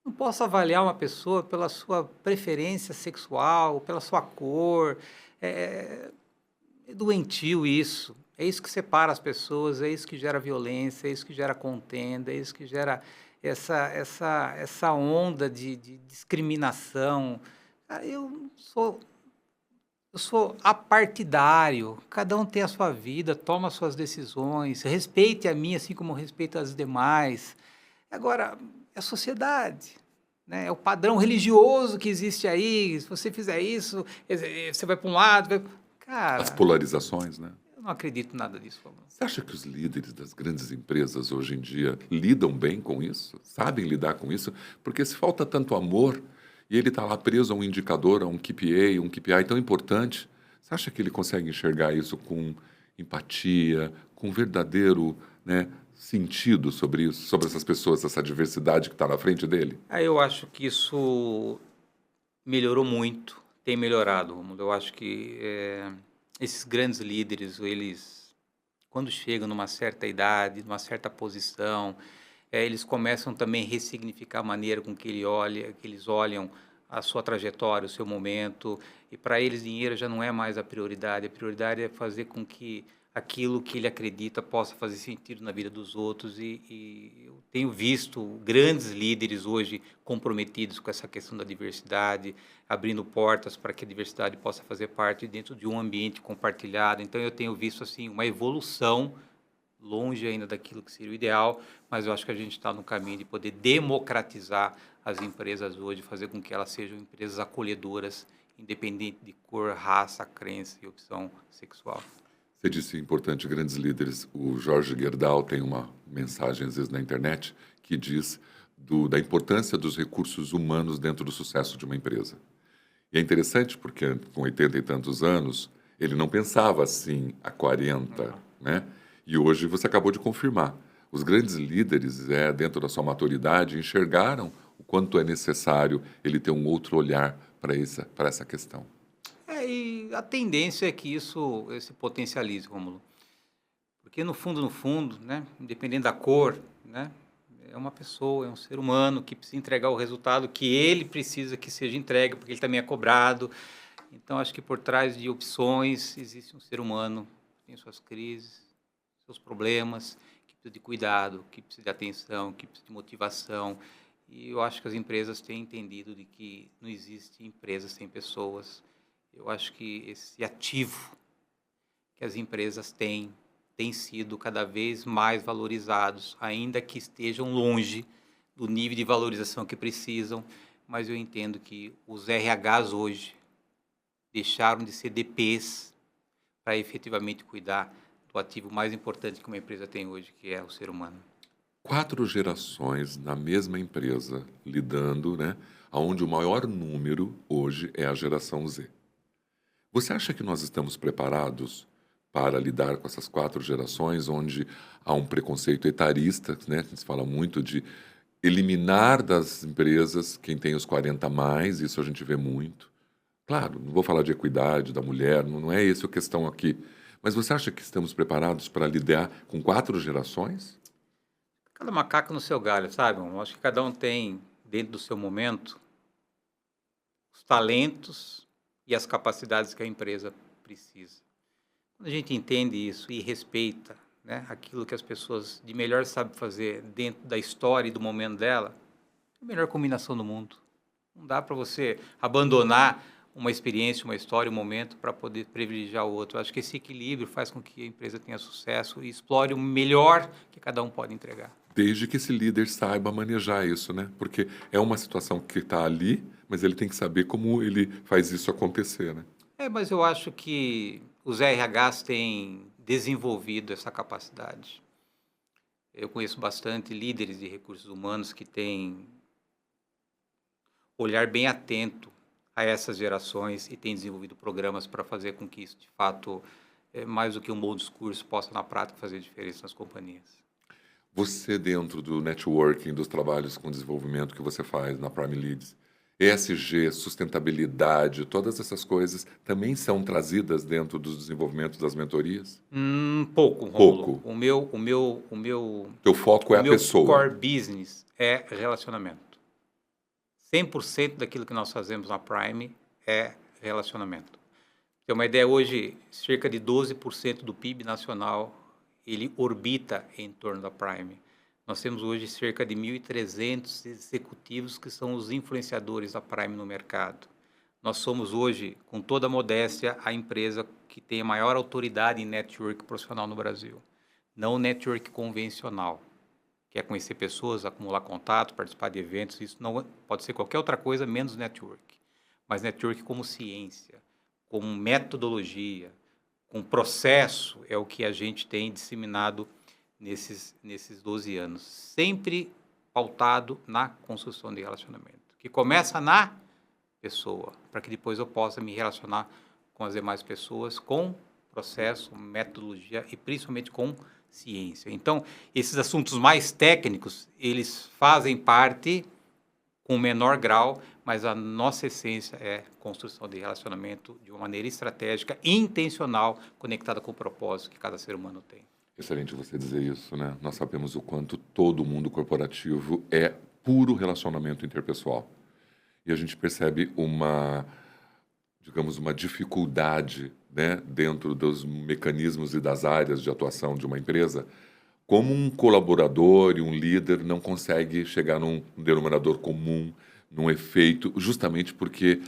Não posso avaliar uma pessoa pela sua preferência sexual, pela sua cor. É doentio isso. É isso que separa as pessoas, é isso que gera violência, é isso que gera contenda, é isso que gera essa onda de discriminação. Cara, eu sou apartidário, cada um tem a sua vida, toma as suas decisões, respeite a minha assim como respeita as demais. Agora, é a sociedade, né? É o padrão religioso que existe aí, se você fizer isso, você vai para um lado... Vai... Cara, As polarizações, né? eu não acredito em nada disso, Romulo. Você acha que os líderes das grandes empresas hoje em dia lidam bem com isso? Sabem lidar com isso? Porque se falta tanto amor e ele está lá preso a um indicador, a um KPI tão importante, você acha que ele consegue enxergar isso com empatia, com verdadeiro, né, sentido sobre isso, sobre essas pessoas, essa diversidade que está na frente dele? Eu acho que isso melhorou muito, tem melhorado, Romulo. Eu acho que esses grandes líderes, eles, quando chegam numa certa idade, numa certa posição, eles começam também a ressignificar a maneira com que eles olham a sua trajetória, o seu momento, e para eles dinheiro já não é mais a prioridade é fazer com que aquilo que ele acredita possa fazer sentido na vida dos outros, e eu tenho visto grandes líderes hoje comprometidos com essa questão da diversidade, abrindo portas para que a diversidade possa fazer parte dentro de um ambiente compartilhado. Então eu tenho visto assim uma evolução, longe ainda daquilo que seria o ideal, mas eu acho que a gente está no caminho de poder democratizar as empresas hoje, fazer com que elas sejam empresas acolhedoras, independente de cor, raça, crença e opção sexual. Você disse importante, grandes líderes. O Jorge Gerdau tem uma mensagem, às vezes, na internet, que diz da importância dos recursos humanos dentro do sucesso de uma empresa. E é interessante porque, com 80 e tantos anos, ele não pensava assim há 40, né? E hoje você acabou de confirmar. Os grandes líderes, dentro da sua maturidade, enxergaram o quanto é necessário ele ter um outro olhar para essa questão. E a tendência é que isso se potencialize, Romulo. Porque no fundo, né, independente da cor, né, é uma pessoa, é um ser humano que precisa entregar o resultado que ele precisa que seja entregue, porque ele também é cobrado. Então, acho que por trás de opções existe um ser humano, que tem suas crises, seus problemas, que precisa de cuidado, que precisa de atenção, que precisa de motivação. E eu acho que as empresas têm entendido de que não existe empresa sem pessoas. Eu acho que esse ativo que as empresas têm tem sido cada vez mais valorizados, ainda que estejam longe do nível de valorização que precisam, mas eu entendo que os RHs hoje deixaram de ser DPs para efetivamente cuidar do ativo mais importante que uma empresa tem hoje, que é o ser humano. 4 gerações na mesma empresa, lidando, né? Onde o maior número hoje é a geração Z. Você acha que nós estamos preparados para lidar com essas 4 gerações, onde há um preconceito etarista, né? Se fala muito de eliminar das empresas quem tem os 40 a mais, isso a gente vê muito. Claro, não vou falar de equidade da mulher, não é essa a questão aqui. Mas você acha que estamos preparados para lidar com 4 gerações? Cada macaco no seu galho, sabe? Eu acho que cada um tem, dentro do seu momento, os talentos e as capacidades que a empresa precisa. Quando a gente entende isso e respeita, né, aquilo que as pessoas de melhor sabem fazer dentro da história e do momento dela, é a melhor combinação do mundo. Não dá para você abandonar uma experiência, uma história, um momento para poder privilegiar o outro. Eu acho que esse equilíbrio faz com que a empresa tenha sucesso e explore o melhor que cada um pode entregar. Desde que esse líder saiba manejar isso, né? Porque é uma situação que está ali, mas ele tem que saber como ele faz isso acontecer, né? Mas eu acho que os RHs têm desenvolvido essa capacidade. Eu conheço bastante líderes de recursos humanos que têm olhar bem atento a essas gerações e têm desenvolvido programas para fazer com que isso, de fato, mais do que um bom discurso, possa, na prática, fazer diferença nas companhias. Você, dentro do networking, dos trabalhos com desenvolvimento que você faz na Prime Leads, ESG, sustentabilidade, todas essas coisas também são trazidas dentro dos desenvolvimentos das mentorias? Pouco, Rômulo. Pouco. Teu foco é O a meu pessoa. core business é relacionamento. 100% daquilo que nós fazemos na Prime é relacionamento. Tem uma ideia, hoje, cerca de 12% do PIB nacional, ele orbita em torno da Prime. Nós temos hoje cerca de 1.300 executivos que são os influenciadores da Prime no mercado. Nós somos hoje, com toda a modéstia, a empresa que tem a maior autoridade em network profissional no Brasil. Não o network convencional, que é conhecer pessoas, acumular contato, participar de eventos, isso não pode ser qualquer outra coisa menos network. Mas network como ciência, como metodologia, com processo, é o que a gente tem disseminado nesses 12 anos. Sempre pautado na construção de relacionamento, que começa na pessoa, para que depois eu possa me relacionar com as demais pessoas, com processo, metodologia e principalmente com ciência. Então, esses assuntos mais técnicos, eles fazem parte com menor grau, mas a nossa essência é construção de relacionamento de uma maneira estratégica, intencional, conectada com o propósito que cada ser humano tem. Excelente você dizer isso, né? Nós sabemos o quanto todo mundo corporativo é puro relacionamento interpessoal. E a gente percebe digamos, uma dificuldade, né, dentro dos mecanismos e das áreas de atuação de uma empresa, como um colaborador e um líder não consegue chegar num denominador comum, num efeito, justamente porque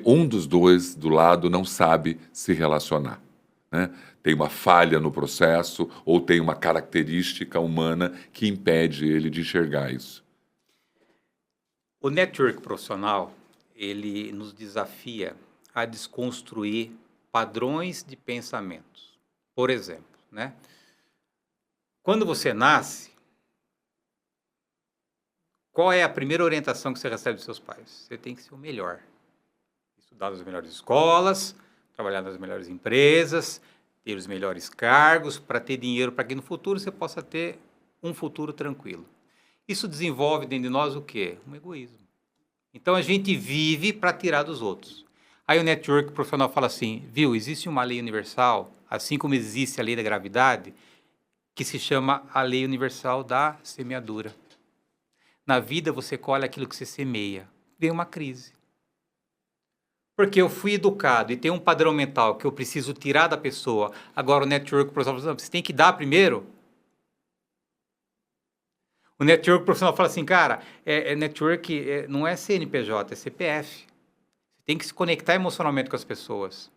um dos dois do lado não sabe se relacionar, né? Tem uma falha no processo ou tem uma característica humana que impede ele de enxergar isso. O network profissional, ele nos desafia a desconstruir padrões de pensamentos. Por exemplo, né? Quando você nasce, qual é a primeira orientação que você recebe dos seus pais? Você tem que ser o melhor. Estudar nas melhores escolas, trabalhar nas melhores empresas, ter os melhores cargos, para ter dinheiro, para que no futuro você possa ter um futuro tranquilo. Isso desenvolve dentro de nós o quê? Um egoísmo. Então a gente vive para tirar dos outros. Aí o network profissional fala assim, viu, existe uma lei universal, assim como existe a lei da gravidade, que se chama a lei universal da semeadura. Na vida você colhe aquilo que você semeia. Vem uma crise. Porque eu fui educado e tenho um padrão mental que eu preciso tirar da pessoa. Agora o network profissional fala assim, você tem que dar primeiro. O network profissional fala assim, cara, network não é CNPJ, é CPF. Você tem que se conectar emocionalmente com as pessoas.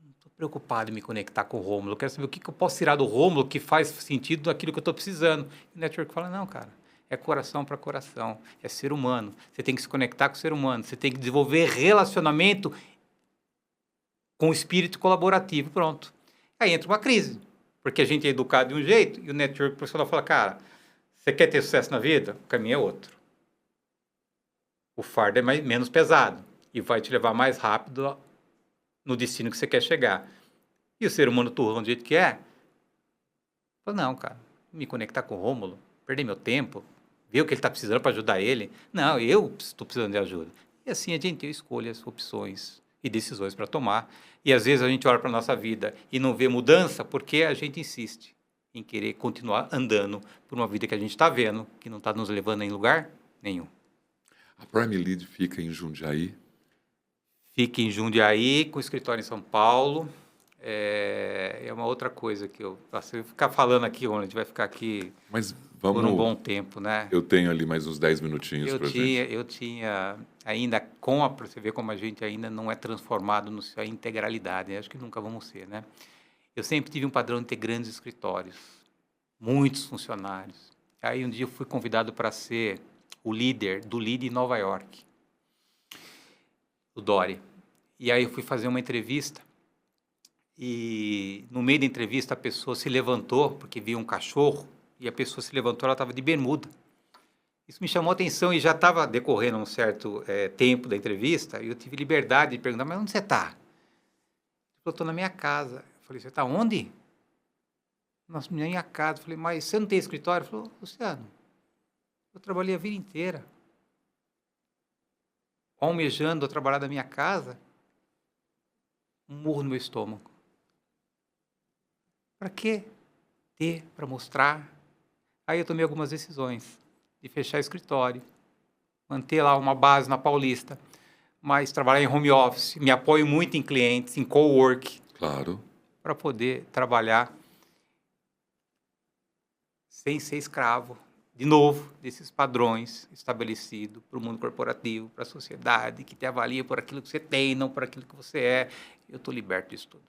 Não estou preocupado em me conectar com o Rômulo. Eu quero saber o que eu posso tirar do Rômulo que faz sentido daquilo que eu estou precisando. E o network fala, não, cara, é coração para coração, é ser humano. Você tem que se conectar com o ser humano, você tem que desenvolver relacionamento com o espírito colaborativo, pronto. Aí entra uma crise, porque a gente é educado de um jeito e o network profissional fala, cara, você quer ter sucesso na vida? O caminho é outro. O fardo é menos pesado e vai te levar mais rápido no destino que você quer chegar. E o ser humano turrão do jeito que é, fala, não, cara, me conectar com o Rômulo, perder meu tempo, ver o que ele está precisando para ajudar ele. Não, eu estou precisando de ajuda. E assim a gente tem escolhas, opções e decisões para tomar. E às vezes a gente olha para a nossa vida e não vê mudança porque a gente insiste em querer continuar andando por uma vida que a gente está vendo, que não está nos levando em lugar nenhum. A Prime Lead fica em Jundiaí? Fica em Jundiaí, com escritório em São Paulo. É uma outra coisa que se eu ficar falando aqui, a gente vai ficar aqui por um bom tempo, né? Eu tenho ali mais uns 10 minutinhos para gente. Eu tinha ainda, você vê como a gente ainda não é transformado na sua integralidade, acho que nunca vamos ser, né? Eu sempre tive um padrão de ter grandes escritórios, muitos funcionários. Aí um dia eu fui convidado para ser o líder do Lead em Nova York, o Dory. E aí eu fui fazer uma entrevista e no meio da entrevista a pessoa se levantou, porque viu um cachorro, e a pessoa se levantou, ela estava de bermuda. Isso me chamou a atenção e já estava decorrendo um certo tempo da entrevista, e eu tive liberdade de perguntar, mas onde você está? Eu estou na minha casa. Eu falei, você está onde? na minha casa. Eu falei, mas você não tem escritório? Ele falou, Luciano, eu trabalhei a vida inteira, almejando a trabalhar da minha casa, um murro no meu estômago. Para quê? Ter, para mostrar. Aí eu tomei algumas decisões de fechar o escritório, manter lá uma base na Paulista, mas trabalhar em home office, me apoio muito em clientes, em cowork, Claro. para poder trabalhar sem ser escravo, de novo, desses padrões estabelecidos para o mundo corporativo, para a sociedade, que te avalia por aquilo que você tem, não por aquilo que você é. Eu estou liberto disso tudo.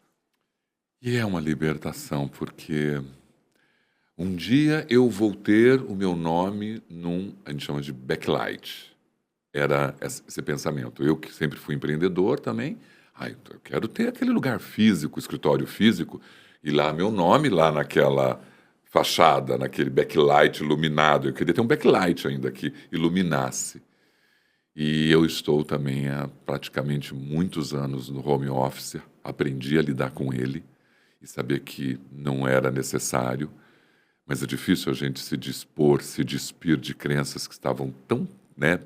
E é uma libertação, porque um dia eu vou ter o meu nome a gente chama de backlight. Era esse pensamento. Eu que sempre fui empreendedor também, eu quero ter aquele lugar físico, escritório físico, e lá meu nome, lá naquela fachada, naquele backlight iluminado. Eu queria ter um backlight ainda que iluminasse. E eu estou também há praticamente muitos anos no home office, aprendi a lidar com ele e saber que não era necessário, mas é difícil a gente se dispor, se despir de crenças que estavam tão, né?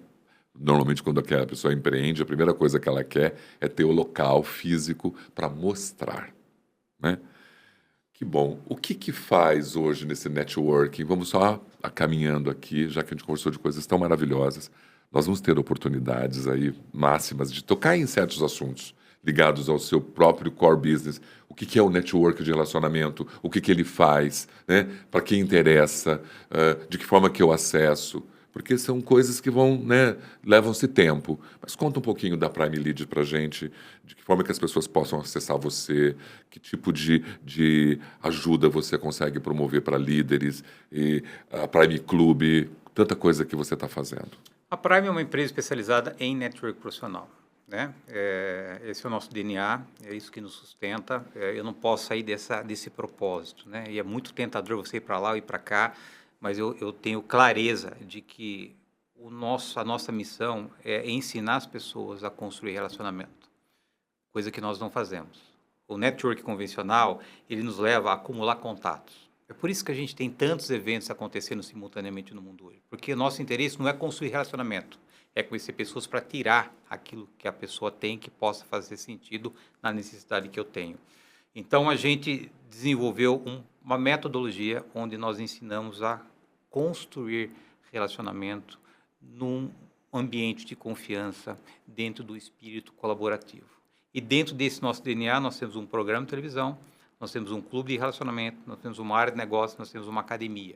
Normalmente, quando aquela pessoa empreende, a primeira coisa que ela quer é ter o local físico para mostrar, né? Que bom. O que faz hoje nesse networking? Vamos só caminhando aqui, já que a gente conversou de coisas tão maravilhosas. Nós vamos ter oportunidades aí máximas de tocar em certos assuntos ligados ao seu próprio core business. O que é o network de relacionamento? O que ele faz? Né? Para quem interessa? De que forma que eu acesso? Porque são coisas que vão, né, levam-se tempo. Mas conta um pouquinho da Prime Lead para a gente, de que forma que as pessoas possam acessar você, que tipo de ajuda você consegue promover para líderes, e a Prime Club, tanta coisa que você está fazendo. A Prime é uma empresa especializada em network profissional, né? Esse é o nosso DNA, é isso que nos sustenta. Eu não posso sair desse propósito, né? E é muito tentador você ir para lá ou ir para cá, mas eu tenho clareza de que a nossa missão é ensinar as pessoas a construir relacionamento, coisa que nós não fazemos. O network convencional, ele nos leva a acumular contatos. É por isso que a gente tem tantos eventos acontecendo simultaneamente no mundo hoje, porque o nosso interesse não é construir relacionamento, é conhecer pessoas para tirar aquilo que a pessoa tem que possa fazer sentido na necessidade que eu tenho. Então, a gente desenvolveu uma metodologia onde nós ensinamos a construir relacionamento num ambiente de confiança dentro do espírito colaborativo. E dentro desse nosso DNA, nós temos um programa de televisão, nós temos um clube de relacionamento, nós temos uma área de negócio, nós temos uma academia.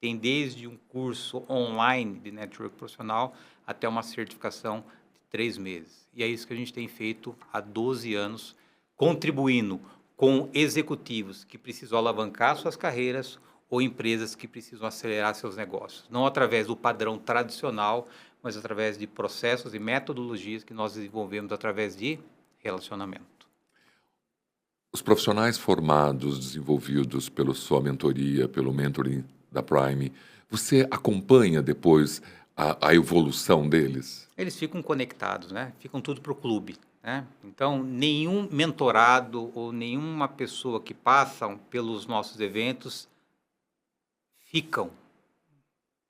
Tem desde um curso online de network profissional até uma certificação de 3 meses. E é isso que a gente tem feito há 12 anos, contribuindo com executivos que precisam alavancar suas carreiras ou empresas que precisam acelerar seus negócios. Não através do padrão tradicional, mas através de processos e metodologias que nós desenvolvemos através de relacionamento. Os profissionais formados, desenvolvidos pela sua mentoria, pelo mentoring da Prime, você acompanha depois a evolução deles? Eles ficam conectados, né? Ficam tudo para o clube, né? Então, nenhum mentorado ou nenhuma pessoa que passam pelos nossos eventos ficam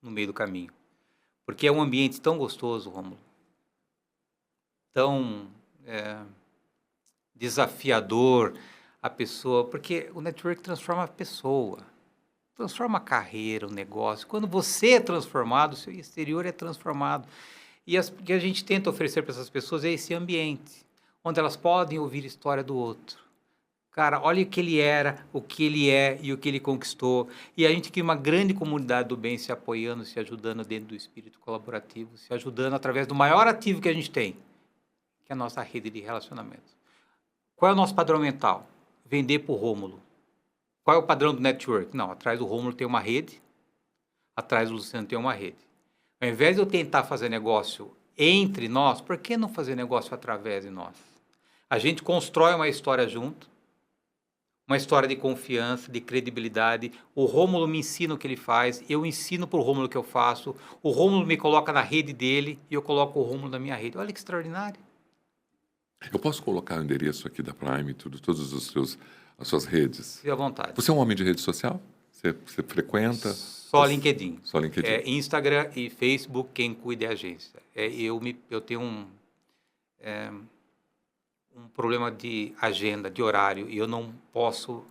no meio do caminho. Porque é um ambiente tão gostoso, Rômulo, tão desafiador a pessoa, porque o network transforma a pessoa, transforma a carreira, o negócio. Quando você é transformado, o seu exterior é transformado. E o que a gente tenta oferecer para essas pessoas é esse ambiente, onde elas podem ouvir a história do outro. Cara, olha o que ele era, o que ele é e o que ele conquistou. E a gente cria uma grande comunidade do bem se apoiando, se ajudando dentro do espírito colaborativo, se ajudando através do maior ativo que a gente tem, que é a nossa rede de relacionamento. Qual é o nosso padrão mental? Vender para o Rômulo. Qual é o padrão do network? Não, atrás do Rômulo tem uma rede, atrás do Luciano tem uma rede. Ao invés de eu tentar fazer negócio entre nós, por que não fazer negócio através de nós? A gente constrói uma história junto, uma história de confiança, de credibilidade. O Rômulo me ensina o que ele faz, eu ensino para o Rômulo o que eu faço, o Rômulo me coloca na rede dele e eu coloco o Rômulo na minha rede. Olha que extraordinário. Eu posso colocar o endereço aqui da Prime, todos os seus as suas redes? Fique à vontade. Você é um homem de rede social? Você frequenta? Só LinkedIn. Só LinkedIn. Instagram e Facebook, quem cuida é a agência. Eu tenho um problema de agenda, de horário, e eu não posso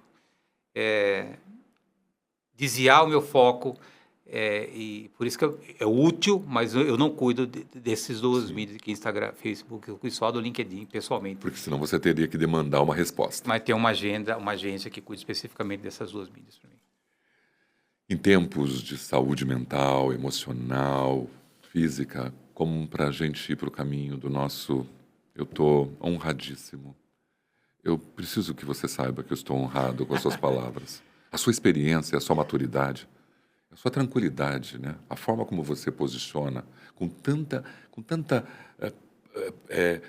desviar o meu foco, e por isso que é útil, mas eu não cuido desses duas mídias, que Instagram, Facebook, eu cuido só do LinkedIn, pessoalmente. Porque senão você teria que demandar uma resposta. Mas tem uma agência que cuida especificamente dessas duas mídias para mim. Em tempos de saúde mental, emocional, física, como para a gente ir para o caminho do nosso... Eu estou honradíssimo. Eu preciso que você saiba que eu estou honrado com as suas palavras. A sua experiência, a sua maturidade, a sua tranquilidade, né? A forma como você posiciona, com tanta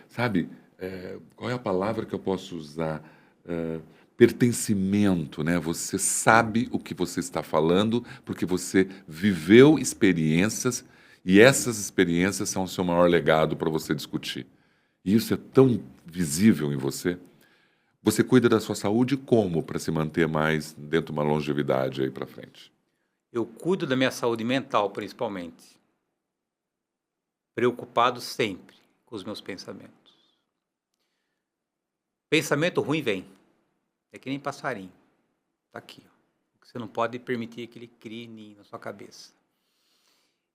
sabe, qual é a palavra que eu posso usar? Pertencimento, né? Você sabe o que você está falando porque você viveu experiências e essas experiências são o seu maior legado para você discutir. E isso é tão visível em você. Você cuida da sua saúde como para se manter mais dentro de uma longevidade aí para frente? Eu cuido da minha saúde mental, principalmente. Preocupado sempre com os meus pensamentos. Pensamento ruim vem. É que nem passarinho. Tá aqui. Ó. Você não pode permitir que ele crie ninho na sua cabeça.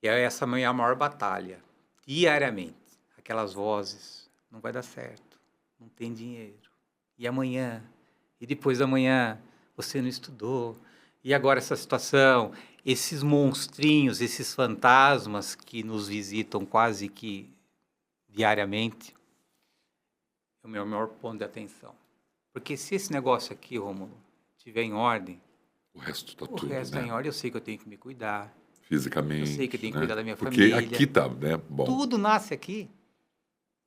E essa é a maior batalha. Diariamente. Aquelas vozes. Não vai dar certo. Não tem dinheiro. E amanhã? E depois da manhã? Você não estudou. E agora essa situação? Esses monstrinhos, esses fantasmas que nos visitam quase que diariamente, é o meu maior ponto de atenção. Porque se esse negócio aqui, Rômulo, estiver em ordem, o resto está o tudo, resto né? está em ordem. Eu sei que eu tenho que me cuidar. Fisicamente. Eu sei que eu tenho que cuidar da minha Porque família. aqui tá, né? Bom. Tudo nasce aqui.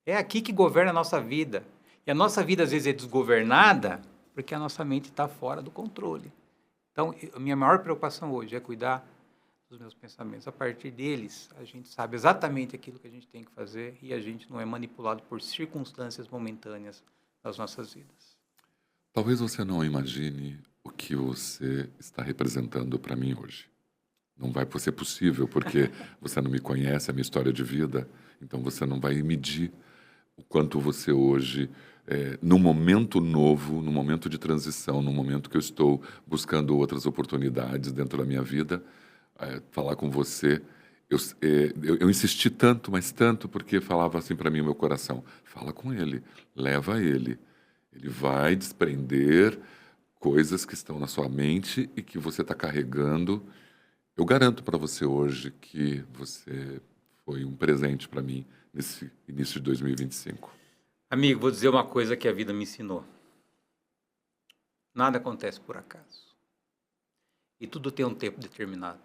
É aqui que governa a nossa vida. E a nossa vida, às vezes, é desgovernada porque a nossa mente está fora do controle. Então, a minha maior preocupação hoje é cuidar dos meus pensamentos. A partir deles, a gente sabe exatamente aquilo que a gente tem que fazer e a gente não é manipulado por circunstâncias momentâneas das nossas vidas. Talvez você não imagine o que você está representando para mim hoje. Não vai ser possível, porque você não me conhece, a minha história de vida, então você não vai medir o quanto você hoje, num momento novo, num momento de transição, num momento que eu estou buscando outras oportunidades dentro da minha vida, falar com você. Eu insisti tanto, mas tanto, porque falava assim para mim o meu coração, fala com ele, leva ele. Ele vai desprender coisas que estão na sua mente e que você está carregando. Eu garanto para você hoje que você foi um presente para mim nesse início de 2025. Amigo, vou dizer uma coisa que a vida me ensinou. Nada acontece por acaso. E tudo tem um tempo determinado.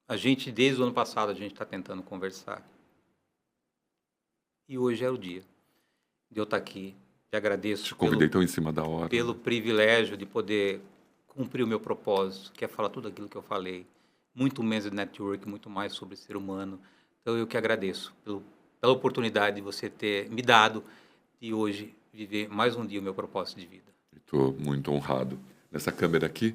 A gente, desde o ano passado, a gente está tentando conversar. E hoje é o dia de eu estar aqui. Te agradeço. Te convidei tão em cima da hora. Pelo privilégio de poder cumprir o meu propósito, que é falar tudo aquilo que eu falei. Muito menos de network, muito mais sobre ser humano. Então, eu que agradeço pela oportunidade de você ter me dado de hoje viver mais um dia o meu propósito de vida. Estou muito honrado. Nessa câmera aqui,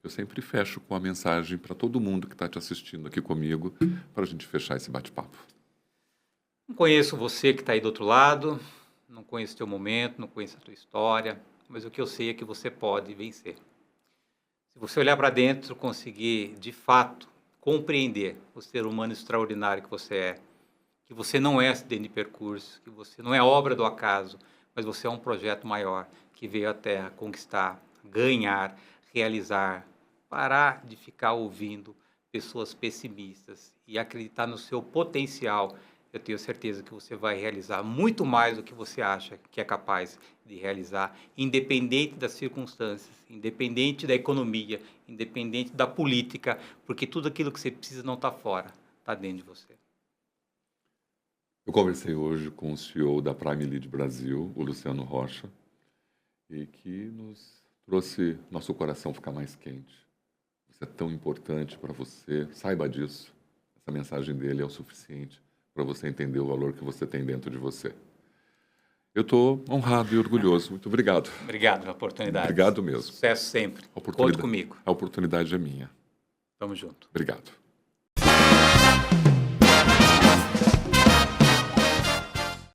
eu sempre fecho com a mensagem para todo mundo que está te assistindo aqui comigo, para a gente fechar esse bate-papo. Não conheço você que está aí do outro lado, não conheço o teu momento, não conheço a tua história, mas o que eu sei é que você pode vencer. Se você olhar para dentro, conseguir, de fato, compreender o ser humano extraordinário que você não é acidente de percurso, que você não é obra do acaso, mas você é um projeto maior que veio à Terra conquistar, ganhar, realizar, parar de ficar ouvindo pessoas pessimistas e acreditar no seu potencial. Eu tenho certeza que você vai realizar muito mais do que você acha que é capaz de realizar, independente das circunstâncias, independente da economia, independente da política, porque tudo aquilo que você precisa não está fora, está dentro de você. Eu conversei hoje com o CEO da Prime Lead Brasil, o Luciano Rocha, e que nos trouxe nosso coração ficar mais quente. Isso é tão importante para você, saiba disso. Essa mensagem dele é o suficiente para você entender o valor que você tem dentro de você. Eu estou honrado e orgulhoso. Muito obrigado. Obrigado pela oportunidade. Obrigado mesmo. Sucesso sempre. A Conte comigo. A oportunidade é minha. Tamo junto. Obrigado.